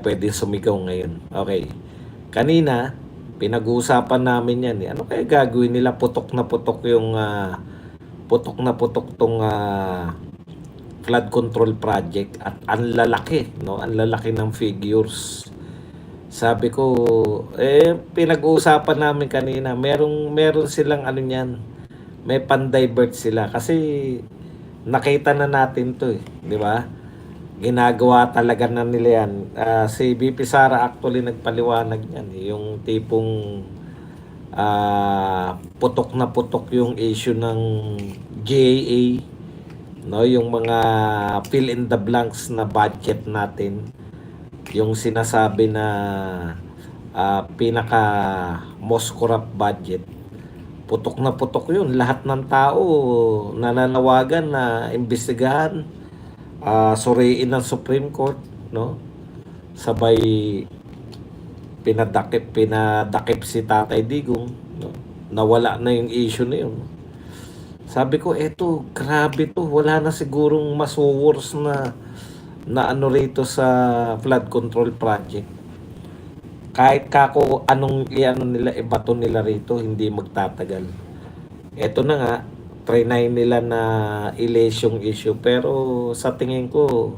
pwede sumigaw ngayon. Okay. Kanina, pinag-uusapan namin yan. Ano kaya gagawin nila? Putok na putok yung tong flood control project at ang lalaki, no? Ang lalaki ng figures. Sabi ko, pinag-uusapan namin kanina, meron silang ano niyan. May pan-divert sila kasi nakita na natin 'to, di ba? Ginagawa talaga na nila yan. Si BP Sara actually nagpaliwanag yan. Yung tipong putok na putok yung issue ng GAA. No? Yung mga fill in the blanks na budget natin. Yung sinasabi na pinaka most corrupt budget. Putok na putok yun. Lahat ng tao nananawagan na imbestigahan, suriin ng Supreme Court, no? Sabay pinadakip si Tatay Digong, no? Nawala na yung issue na yun. Sabi ko, eto, grabe to. Wala na sigurong mas worse na ano rito sa flood control project. Kahit kako anong nila, ibato nila rito, hindi magtatagal. Eto na nga, trinay nila na i-less yung issue, pero sa tingin ko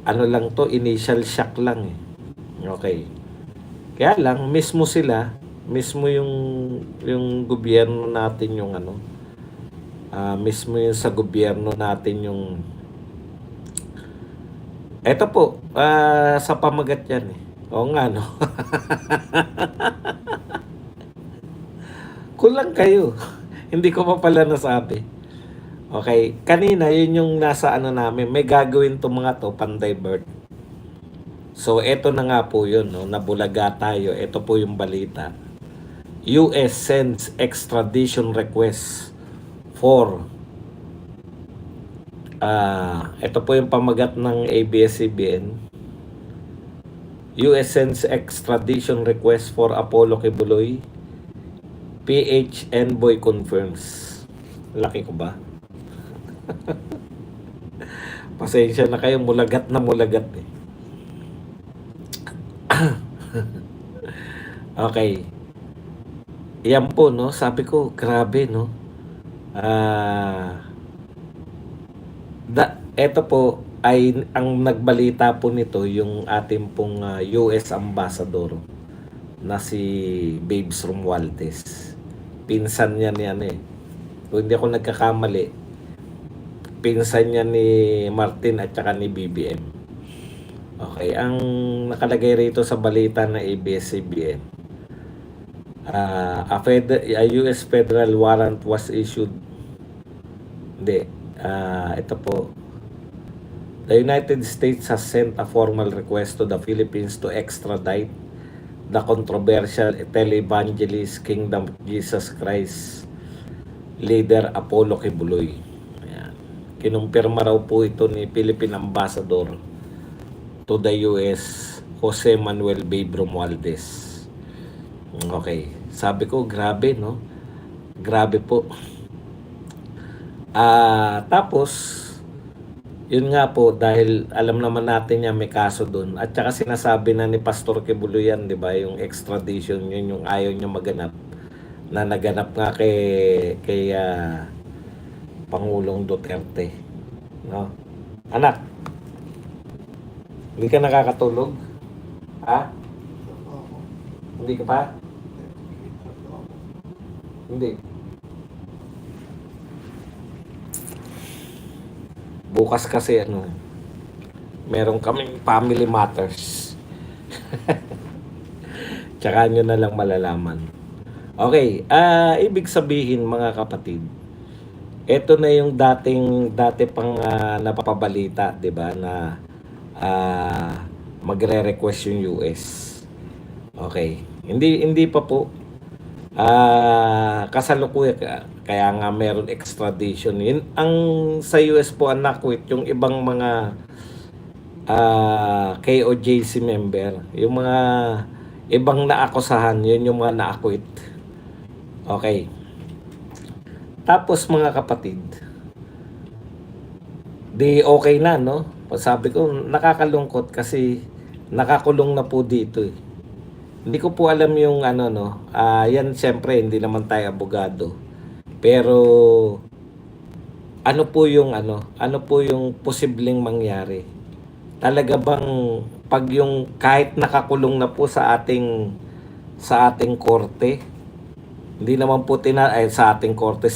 ano lang to, initial shock lang eh. Okay. Kaya lang mismo yung gobyerno natin yung mismo yung sa gobyerno natin yung eto po, sa pamagat yan eh. Oo nga no. Kulang kayo. Hindi ko pa pala nasabi. Okay, kanina yun yung nasa namin, may gagawin to mga to, pan-divert. So eto na nga po yun, no? Nabulaga tayo. Eto po yung balita. US sends extradition request for ito po yung pamagat ng ABS-CBN. US sends extradition request for Apollo Kibuloy. PH envoy confirms. Laki ko ba? Pasensya na kayo, mulagat na mulagat eh. Okay. Yan po, no? Sabi ko, grabe, no? Eto po ay ang nagbalita po nito yung ating pong US Ambassador na si Babes Romualdez. Pinsan niya ni kung hindi ako nagkakamali, pinsan niya ni Martin at saka ni BBM. Okay, ang nakalagay rito sa balita na ABS-CBN, a US federal warrant was issued. Hindi, ito po. The United States has sent a formal request to the Philippines to extradite the controversial televangelist Kingdom of Jesus Christ leader Apollo Kibuloy. Ayan. Kinumpirma raw po ito ni Philippine Ambassador to the US, Jose Manuel Babe Romualdez. Okay. Sabi ko, grabe, no? Grabe po. Tapos, yun nga po, dahil alam naman natin niya may kaso doon. At saka sinasabi na ni Pastor Kibuloy yan, di ba? Yung extradition, yun yung ayaw niya maganap. Na naganap nga kay Pangulong Duterte. No? Anak, hindi ka nakakatulog? Ha? Hindi ka pa? Hindi. Bukas kasi meron kaming family matters. Tsaka nyo na lang malalaman. Okay, ibig sabihin mga kapatid, ito na yung dati pang napapabalita, 'di ba, na magre-request yung US. Okay. Hindi pa po kasalukuyan, kaya nga meron extradition. Yun ang sa US po ang nakwit, yung ibang mga KOJC member, yung mga ibang naakusahan, yun yung mga naakwit. Okay. Tapos mga kapatid, di okay na, no? Sabi ko, nakakalungkot kasi nakakulong na po dito eh. Hindi ko po alam yung ano no. Yan siyempre hindi naman tayo abogado. Pero ano po yung ano po yung posibleng mangyari? Talaga bang pag yung kahit nakakulong na po sa ating korte, hindi naman po sa ating korte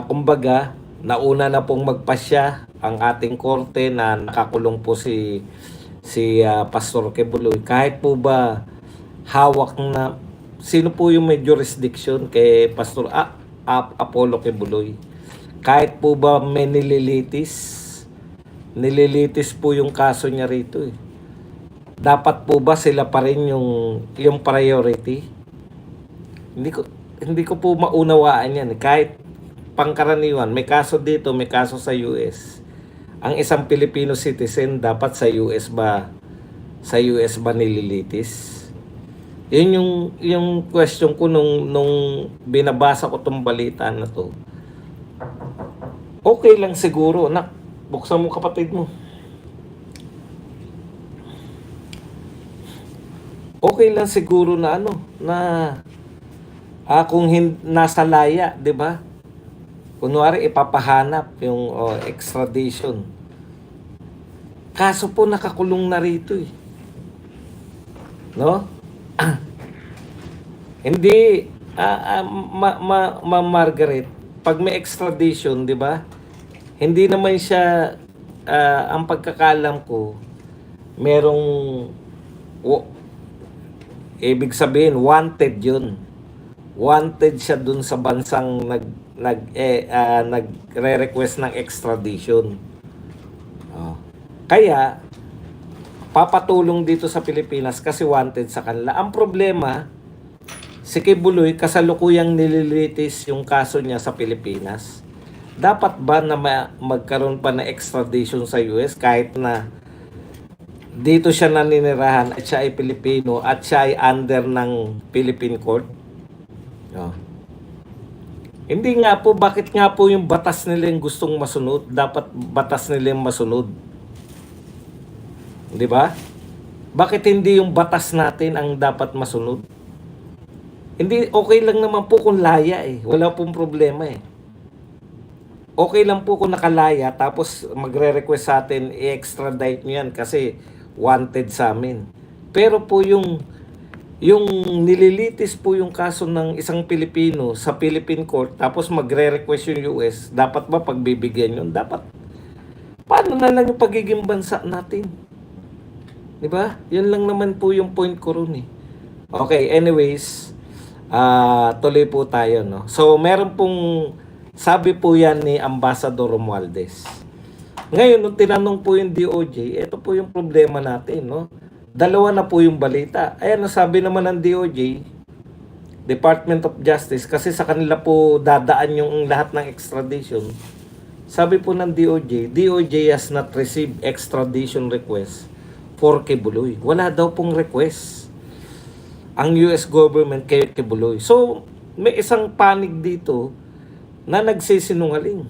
kumbaga nauna na pong magpasya ang ating korte na nakakulong po si Pastor Quebuloy. Kahit po ba hawak na sino po yung may jurisdiction kay Pastor Apollo Quebuloy? Kahit po ba may nililitis po yung kaso niya rito eh. Dapat po ba sila pa rin yung priority? Hindi ko po maunawaan yan. Kahit pangkaraniwan, may kaso dito, may kaso sa US. Ang isang Filipino citizen dapat sa US ba nililitis? Yun yung question ko nung binabasa ko tong balita na to. Okay lang siguro, buksan mo kapatid mo. Okay lang siguro na kung nasa laya, 'di ba? Kunwari ipapahanap yung extradition. Kaso po nakakulong na rito eh. No? Hindi Margaret, pag may extradition, 'di ba? Hindi naman siya ang pagkakalam ko merong ibig sabihin wanted 'yun. Wanted siya dun sa bansang nagre-request ng extradition. Kaya papatulong dito sa Pilipinas kasi wanted sa kanila. Ang problema, si Quebuloy kasalukuyang nililitis yung kaso niya sa Pilipinas. Dapat ba na magkaroon pa ng extradition sa US kahit na dito siya naninirahan at siya ay Pilipino at siya ay under ng Philippine Court? Hindi nga po, bakit nga po yung batas nila yung gustong masunod? Dapat batas nila yung masunod. Di ba? Bakit hindi yung batas natin ang dapat masunod? Hindi, okay lang naman po kung laya eh. Wala pong problema eh. Okay lang po kung nakalaya tapos magre-request sa atin i-extradite nyo yan kasi wanted sa amin. Pero po yung nililitis po yung kaso ng isang Pilipino sa Philippine Court tapos magre-request yung US, dapat ba pagbibigyan yun? Dapat. Paano na lang yung pagiging bansa natin? Diba? Yun lang naman po yung point ko ron eh. Okay, anyways, tuloy po tayo, no? So, meron pong, sabi po yan ni Ambassador Romualdez. Ngayon, nung tinanong po yung DOJ, ito po yung problema natin, no? Dalawa na po yung balita. Ayan, sabi naman ng DOJ, Department of Justice, kasi sa kanila po dadaan yung lahat ng extradition. Sabi po ng DOJ has not received extradition request for Quebuloy. Wala daw pong request ang US government kay Quebuloy. So, may isang panig dito na nagsisinungaling.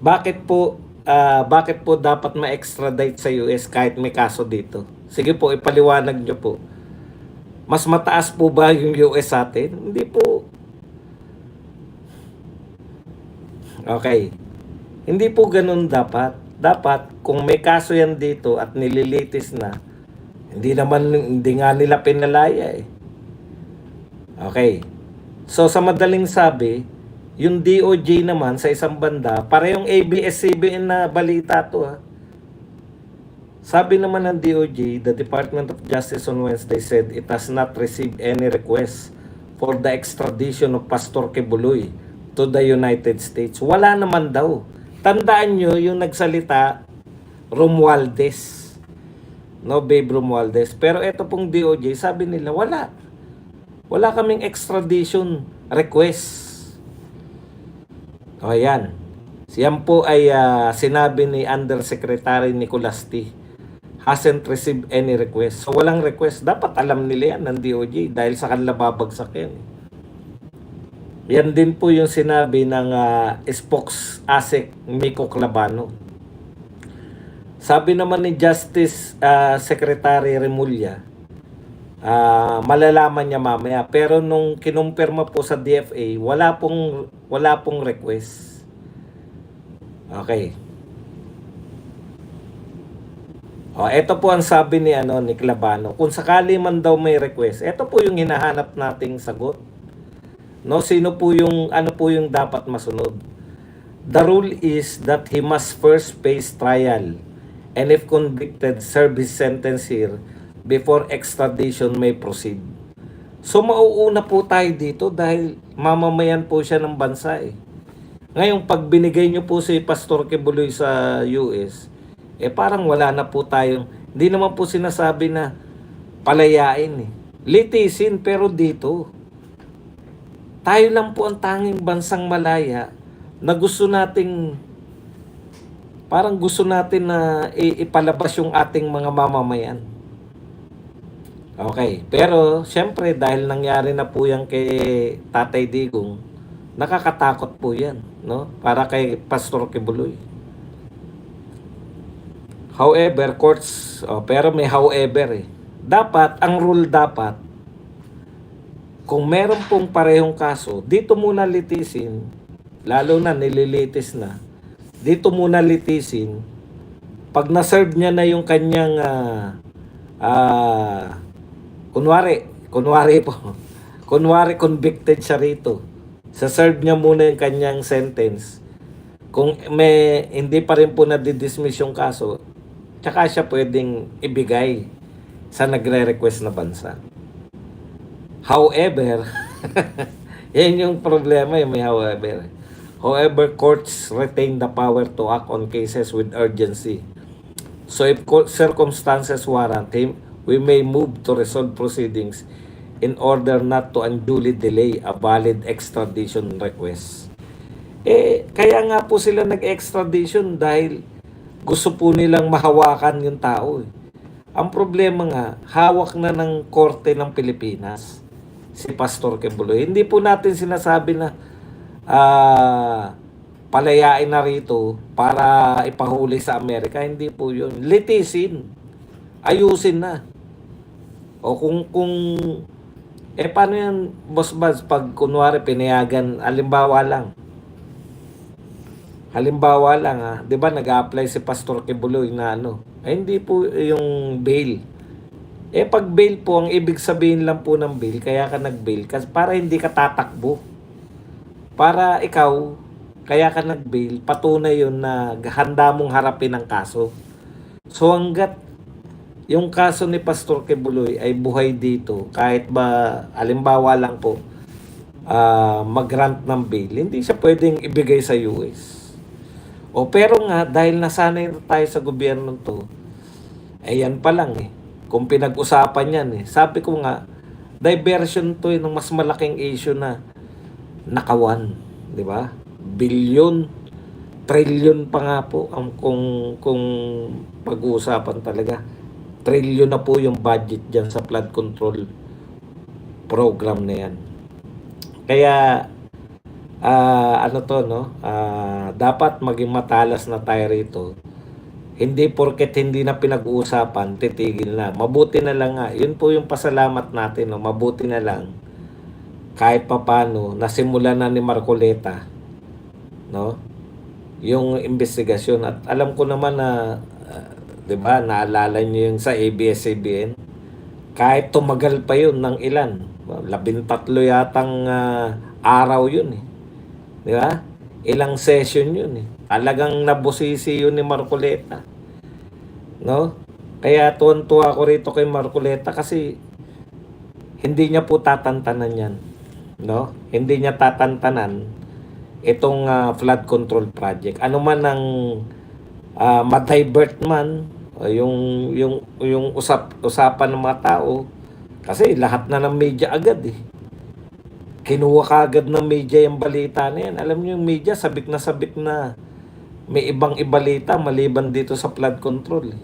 Bakit po dapat ma-extradite sa US kahit may kaso dito? Sige po, ipaliwanag nyo po. Mas mataas po ba yung US sa atin? Hindi po. Okay. Hindi po ganun dapat. Dapat, kung may kaso yan dito at nililitis na, hindi nga nila pinalaya eh. Okay. So, sa madaling sabi, yung DOJ naman sa isang banda, parehong ABS-CBN na balita to ha. Sabi naman ng DOJ, the Department of Justice on Wednesday said it has not received any request for the extradition of Pastor Quebuloy to the United States. Wala naman daw. Tandaan nyo yung nagsalita, Romualdez. No, Babe Romualdez. Pero ito pong DOJ, sabi nila, wala. Wala kaming extradition request. O yan. Siyan po ay sinabi ni Undersecretary Nicolas T. Hasn't received any request. So walang request. Dapat alam nila yan ng DOJ dahil sa kanila babagsak yan. Yan din po yung sinabi ng spokes ASEC Miko Clabano. Sabi naman ni Justice Secretary Remulla, malalaman niya mamaya. Pero nung kinumpirma po sa DFA, wala pong request. Okay. Ito po ang sabi ni Clavano. Kung sakali man daw may request, ito po yung hinahanap nating sagot. No, sino po yung dapat masunod? The rule is that he must first face trial, and if convicted, serve his sentence here before extradition may proceed. So mauuna po tayo dito dahil mamamayan po siya ng bansa eh. Ngayon, pag binigay nyo po si Pastor Kibuloy sa US, parang wala na po tayong, hindi naman po sinasabi na palayain eh. Litisin, pero dito, tayo lang po ang tanging bansang malaya na gusto nating, parang gusto natin na ipalabas yung ating mga mamamayan. Okay, pero syempre dahil nangyari na po yan kay Tatay Digong, nakakatakot po yan, no? Para kay Pastor Kibuloy. However, courts, pero may however eh. Dapat, ang rule dapat, kung meron pong parehong kaso, dito muna litisin, lalo na nililitis na, dito muna litisin, pag na-serve niya na yung kanyang, kunwari convicted siya rito, sa-serve niya muna yung kanyang sentence, kung hindi pa rin po na-dismiss yung kaso, tsaka siya pwedeng ibigay sa nagre-request na bansa. However, yan yung problema, yung may however. However, courts retain the power to act on cases with urgency. So if circumstances warrant him, we may move to resolve proceedings in order not to unduly delay a valid extradition request. Kaya nga po sila nag-extradition dahil gusto po nilang mahawakan yung tao. Ang problema nga, hawak na ng korte ng Pilipinas si Pastor Kibuloy. Hindi po natin sinasabi na palayain na rito para ipahuli sa Amerika. Hindi po yun. Litisin. Ayusin na. O kung paano yan, Boss Baz, pag kunwari pinayagan, halimbawa lang, 'di ba nag-a-apply si Pastor Kibuloy na hindi po yung bail. Pag bail po, ang ibig sabihin lang po ng bail, kaya ka nag-bail kasi para hindi ka tatakbo. Para ikaw, kaya ka nag-bail, patunay yun na handa mong harapin ang kaso. So hanggat yung kaso ni Pastor Kibuloy ay buhay dito, kahit ba, halimbawa lang po, mag-grant ng bail, hindi siya pwedeng ibigay sa US. Pero nga, dahil nasanay na tayo sa gobyerno to, yan pa lang eh. Kung pinag-usapan yan eh. Sabi ko nga, diversion to ng mas malaking issue na nakawan. Di ba? Bilyon, trilyon pa nga po kung pag-uusapan talaga. Trilyon na po yung budget dyan sa flood control program na yan. Kaya, dapat maging matalas na tayo rito. Hindi porket hindi na pinag-uusapan, titigil na. Mabuti na lang nga. Yun po yung pasalamat natin. No? Mabuti na lang. Kahit papano, nasimulan na ni Marcoleta. No? Yung investigasyon. At alam ko naman na, di ba, naalala nyo yung sa ABS-CBN. Kahit tumagal pa yun ng ilan. 13 yatang araw yun eh. Di ba? Ilang session yun eh. Talagang nabusisi yun ni Marcoleta. No? Kaya tuwan-tuwa ako rito kay Marcoleta kasi hindi niya po tatantanan yan. No? Hindi niya tatantanan itong flood control project. Ano man ang ma-divert man yung usapan ng mga tao kasi lahat na ng media agad eh. Kinuha kagad ng media yung balita na yan. Alam niyo yung media, sabik na may ibang ibalita maliban dito sa flood control.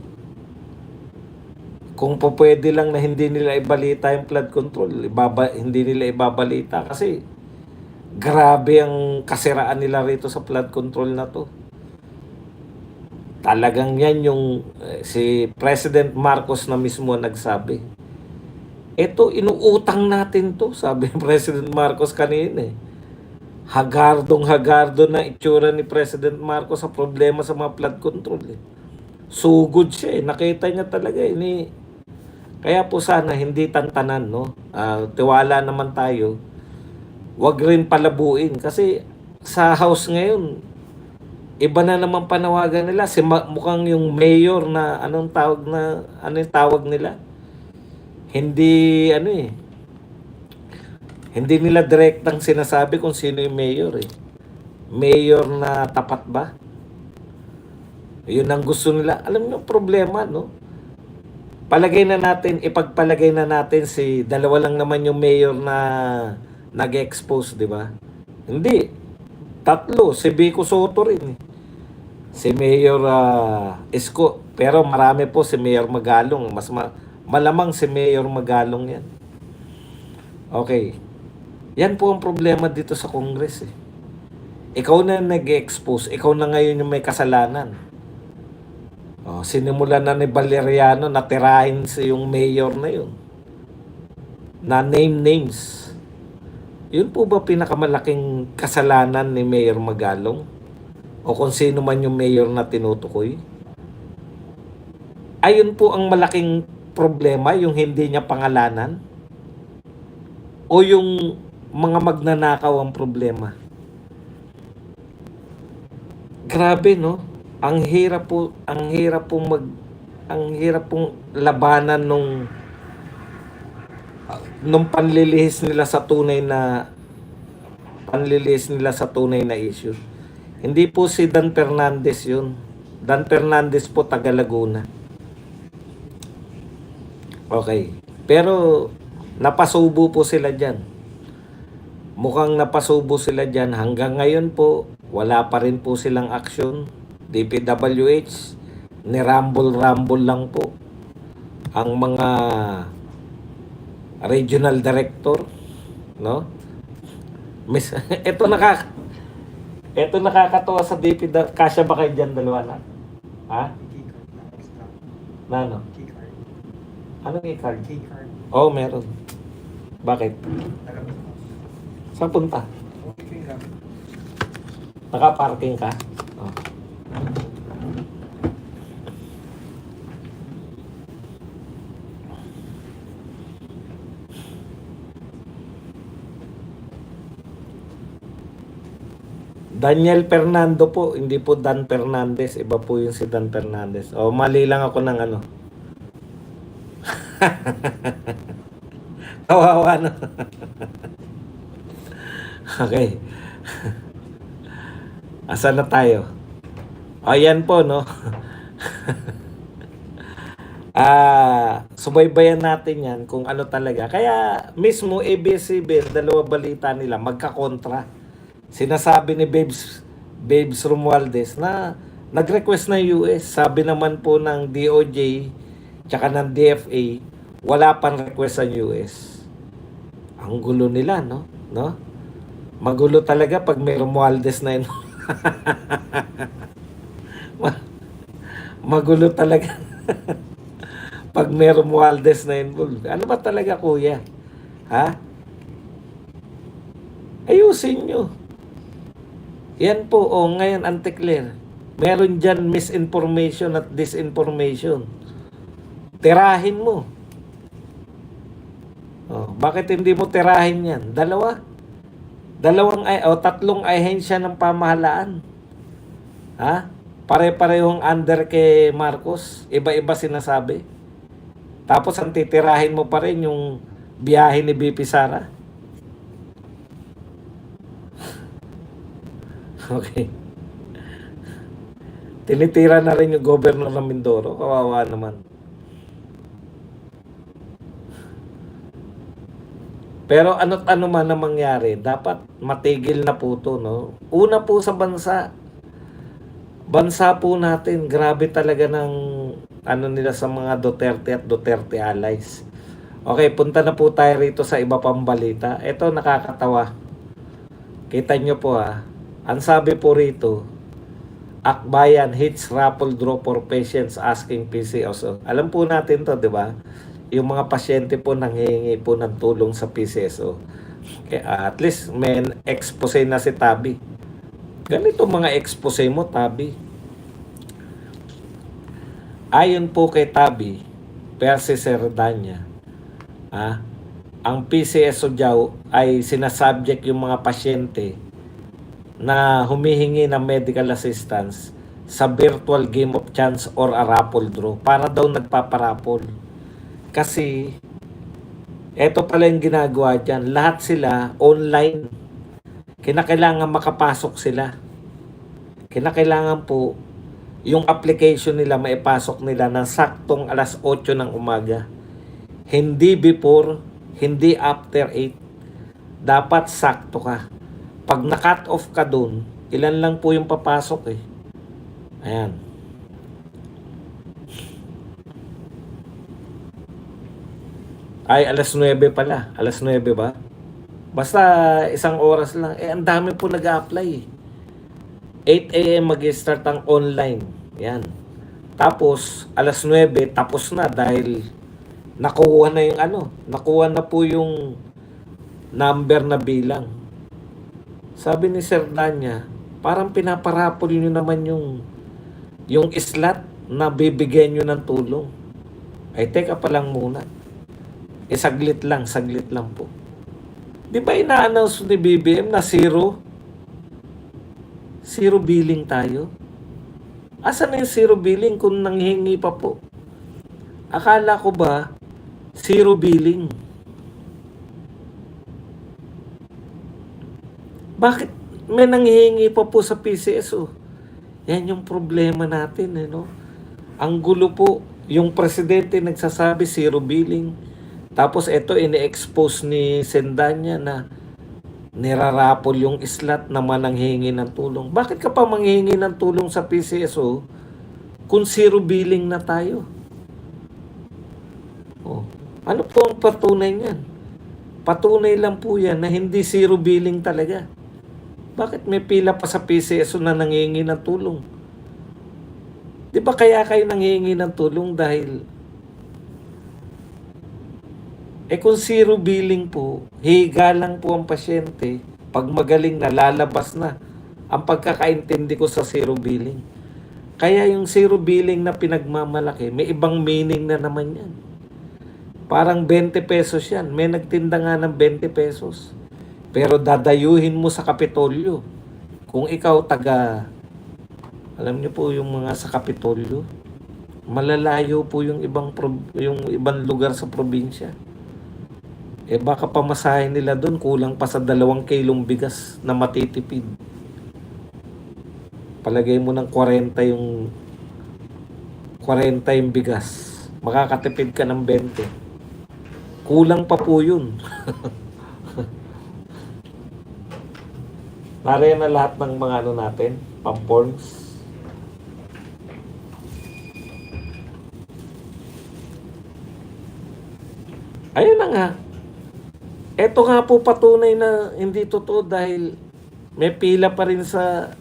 Kung po pwede lang na hindi nila ibalita yung flood control, hindi nila ibabalita kasi grabe ang kasiraan nila rito sa flood control na to. Talagang yan yung si President Marcos na mismo nagsabi. Ito, inuutang natin to, sabi ni President Marcos kanina eh. Hagardo na itsura ni President Marcos sa problema sa mga flood control eh. Sugod siya eh. Nakita niya talaga eh. Kaya po sana hindi tantanan, no? Tiwala naman tayo. Wag rin palabuin kasi sa House ngayon, iba na naman panawagan nila. Mukhang yung mayor na ano yung tawag nila? Hindi hindi nila direktang sinasabi kung sino yung mayor eh. Mayor na tapat ba? Yun ang gusto nila. Alam niyo problema, no? Ipagpalagay na natin si dalawa lang naman yung mayor na nag-expose, di ba? Hindi. Tatlo, si Vico Soto rin. Si Mayor Isko, pero marami po si Mayor Magalong. Malamang si Mayor Magalong yan. Okay. Yan po ang problema dito sa Congress eh. Ikaw na nag-expose, ikaw na ngayon yung may kasalanan. Sinimulan na ni Valeriano na tirahin yung mayor na yun. Na names. Yun po ba pinakamalaking kasalanan ni Mayor Magalong? O kung sino man yung mayor na tinutukoy? Ayun po ang malaking problema, yung hindi niya pangalanan? O yung mga magnanakaw ang problema? Grabe, no? Ang hirap pong labanan nung panlilihis nila sa tunay na issue. Hindi po si Dan Fernandez yun. Dan Fernandez po taga Laguna. Okay. Pero napasubo po sila dyan. Mukhang napasubo sila dyan. Hanggang ngayon po, wala pa rin po silang aksyon. DPWH, nirambol-rambol lang po ang mga regional director, no? Ito nakakatawa sa DPWH. Kasya ba kayo dyan dalawa na? Ha? Na ano? Anong e-card? Oo, meron. Bakit? Saan punta? Naka-parking ka? Oh. Daniel Fernando po, hindi po Dan Fernandez. Iba po yung si Dan Fernandez. O, mali lang ako ng ano. Kawawa no. Okay. Asan na tayo? Ayan po, no? Subaybayan natin yan kung ano talaga. Kaya mismo ABS-CBN, dalawa balita nila, magkakontra. Sinasabi ni Babes Romualdez na nag-request ng US. Sabi naman po ng DOJ tsaka ng DFA, wala pang request ng US. Ang gulo nila, no? Magulo talaga pag may Romualdez na yun. Magulo talaga. Pag may Romualdez na involved. Ano ba talaga, kuya? Ha? Ayusin nyo. Yan po, ngayon, Anticlear. Meron dyan misinformation at disinformation. Tirahin mo. Bakit hindi mo tirahin yan? Tatlong ahensya ng pamahalaan. Ha? Pare-parehong under kay Marcos. Iba-iba sinasabi. Tapos ang titirahin mo pa rin yung biyahe ni BP Sara. Okay. Tinitira na rin yung governor ng Mindoro. Kawawa naman. Pero ano't ano man na mangyari, dapat matigil na po to, no? Una po sa bansa. Bansa po natin, grabe talaga ng nila sa mga Duterte at Duterte allies. Okay, punta na po tayo rito sa iba pang balita. Ito nakakatawa. Kita nyo po Ang sabi po rito, Akbayan hits raffle draw for patients asking PCSO. Alam po natin to, di ba? Yung mga pasyente po nanghihingi po ng tulong sa PCSO. Kaya at least may expose na si Tabi. Ganito mga expose mo, Tabi. Ayon po kay Tabi, Percy Serdanya, ang PCSO daw ay sinasubject yung mga pasyente na humihingi ng medical assistance sa virtual game of chance or a raffle draw para daw nagpaparapol. Kasi eto pala yung ginagawa dyan, lahat sila online. Kinakailangan makapasok sila. Kinakailangan po yung application nila maipasok nila ng saktong alas 8 ng umaga. Hindi before, hindi after 8. Dapat sakto ka. Pag na-cut off ka dun, ilan lang po yung papasok eh. Ayan. Ay, alas 9 pala. Alas 9 ba? Basta isang oras lang. Eh, ang dami po nag-a-apply eh. 8 a.m. mag-start ang online. Yan. Tapos, alas 9, tapos na dahil nakuha na yung nakuha na po yung number na bilang. Sabi ni Sir Danya, parang pinaparapol nyo naman yung slot na bibigyan nyo ng tulong. Ay, teka pa lang muna. Saglit lang po. Di ba ina-announce ni BBM na zero billing tayo? Asan na yung zero billing kung nanghihingi pa po? Akala ko ba zero billing? Bakit may nanghihingi pa po sa PCSO? Yan yung problema natin, no? Ang gulo po, yung presidente nagsasabi zero billing. Tapos ito, ini-expose ni Sendanya na nirarapol yung slot na mananghingi ng tulong. Bakit ka pa manghingi ng tulong sa PCSO kung zero billing na tayo? Oh, ano po ang patunay niyan? Patunay lang po yan na hindi zero billing talaga. Bakit may pila pa sa PCSO na nanghingi ng tulong? Di ba kaya kayo nanghingi ng tulong dahil kung zero billing po, higa lang po ang pasyente, pag magaling na, lalabas na. Ang pagkakaintindi ko sa zero billing. Kaya yung zero billing na pinagmamalaki, may ibang meaning na naman yan. Parang 20 pesos yan. May nagtinda nga ng 20 pesos. Pero dadayuhin mo sa Kapitolyo. Kung ikaw alam niyo po yung mga sa Kapitolyo, malalayo po yung ibang lugar sa probinsya. Baka pamasahin nila doon, kulang pa sa 2 kilong bigas na matitipid. Palagay mo ng 40 yung bigas. Makakatipid ka ng 20. Kulang pa po yun. Nariyan na lahat ng mga natin, pamporns. Ayun na nga. Ito nga po patunay na hindi totoo dahil may pila pa rin sa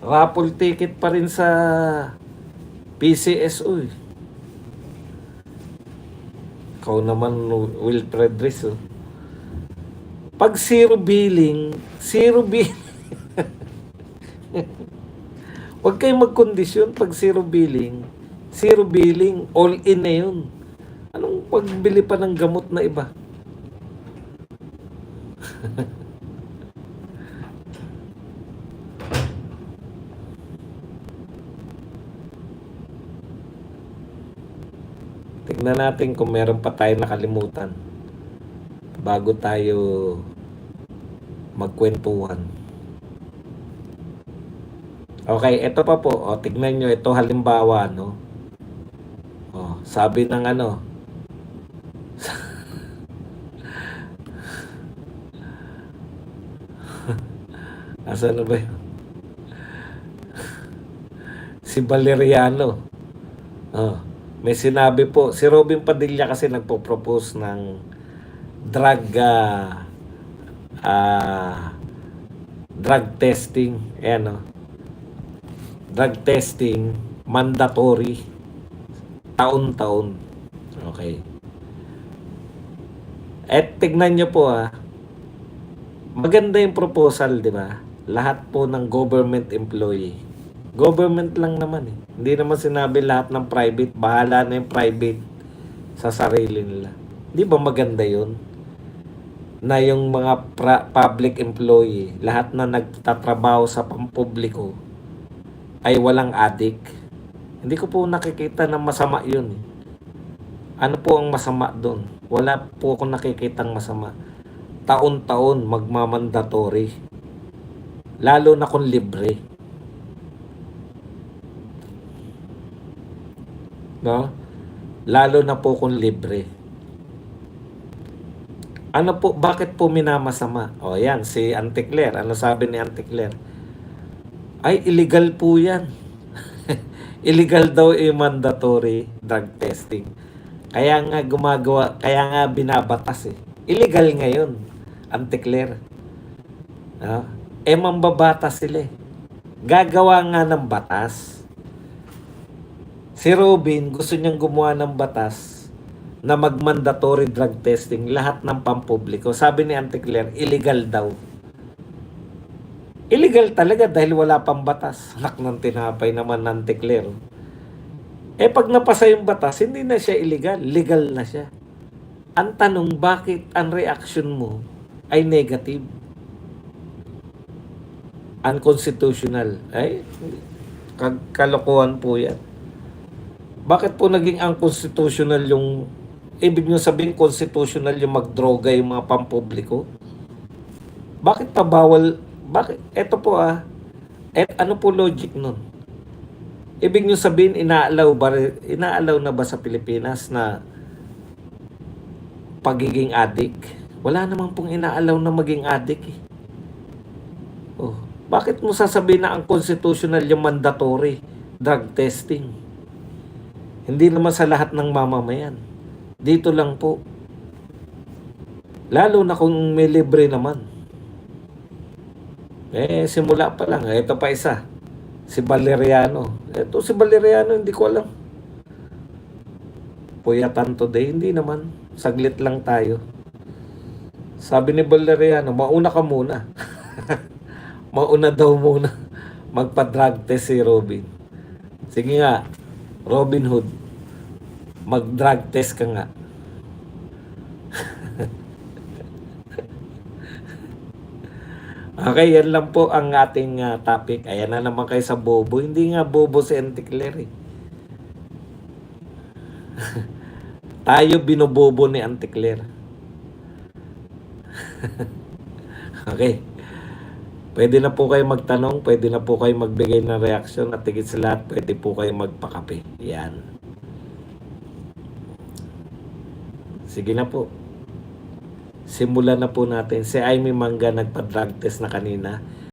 raffle ticket pa rin sa PCSO. Ikaw naman, Wilfred Riz. Pag zero billing, huwag kayong magkondisyon pag zero billing, all in na yun. Anong pagbili pa ng gamot na iba? Tignan natin kung meron pa tayo nakalimutan bago tayo magkwentuhan. Okay, ito pa po. Tignan nyo, ito halimbawa, no? Sabi ng Asan na ba yun? Si Valeriano. May sinabi po, si Robin Padilla kasi nagpo-propose ng drug testing. Ayan, drug testing, mandatory, taon-taon. Okay. At tignan nyo po maganda yung proposal, di ba? Lahat po ng government employee. Government lang naman eh. Hindi naman sinabi lahat ng private, bahala na yung private sa sarili nila. Di ba maganda yun? Na yung mga public employee, lahat na nagtatrabaho sa pampubliko ay walang addict. Hindi ko po nakikita na masama yun eh. Ano po ang masama doon? Wala po akong nakikitang masama. Taon-taon magmamandatory. Lalo na kung libre. No? Lalo na po kung libre. Ano po, bakit po minamasama? O yan, si Auntie Claire. Ano sabi ni Auntie Claire? Ay, illegal po yan. Illegal daw yung mandatory drug testing. Kaya nga kaya nga binabatas eh. Illegal ngayon, Auntie Claire. Mambabatas sila eh. Gagawa nga ng batas. Si Robin, gusto niyang gumawa ng batas na mag-mandatory drug testing lahat ng pampubliko. Sabi ni Auntie Claire, illegal daw. Illegal talaga dahil wala pang batas. Anak ng tinapay naman ng Auntie Claire. Pag napasa yung batas, hindi na siya illegal. Legal na siya. Ang tanong, bakit ang reaction mo ay negative? Unconstitutional. Ay, kalokohan po yan. Bakit po naging unconstitutional yung, ibig nyo sabihin constitutional yung magdroga yung mga pampubliko? Bakit pa bawal? Bakit? Eto po ano po logic nun? Ibig nyo sabihin, inaalaw na ba sa Pilipinas na pagiging addict? Wala namang pong inaalaw na maging addict eh. Bakit mo sasabihin na ang constitutional yung mandatory drug testing? Hindi naman sa lahat ng mamamayan. Dito lang po. Lalo na kung may libre naman. Simula pa lang. Ito pa isa. Si Valeriano. Ito si Valeriano, hindi ko alam. Puyatan today, hindi naman. Saglit lang tayo. Sabi ni Valeriano, mauna ka muna. Mauna daw muna. Magpa-drug test si Robin. Sige nga, Robin Hood. Mag-drug test ka nga. Okay, yan lang po ang ating topic. Ayan na naman kayo sa bobo. Hindi nga bobo si Auntie Claire eh. Tayo binobobo ni Auntie Claire. Okay. Pwede na po kayo magtanong, pwede na po kayo magbigay ng reaksyon at higit sa lahat, pwede po kayo magpakape. Yan. Sige na po. Simulan na po natin. Si Amy Mangga nagpa-drug test na kanina.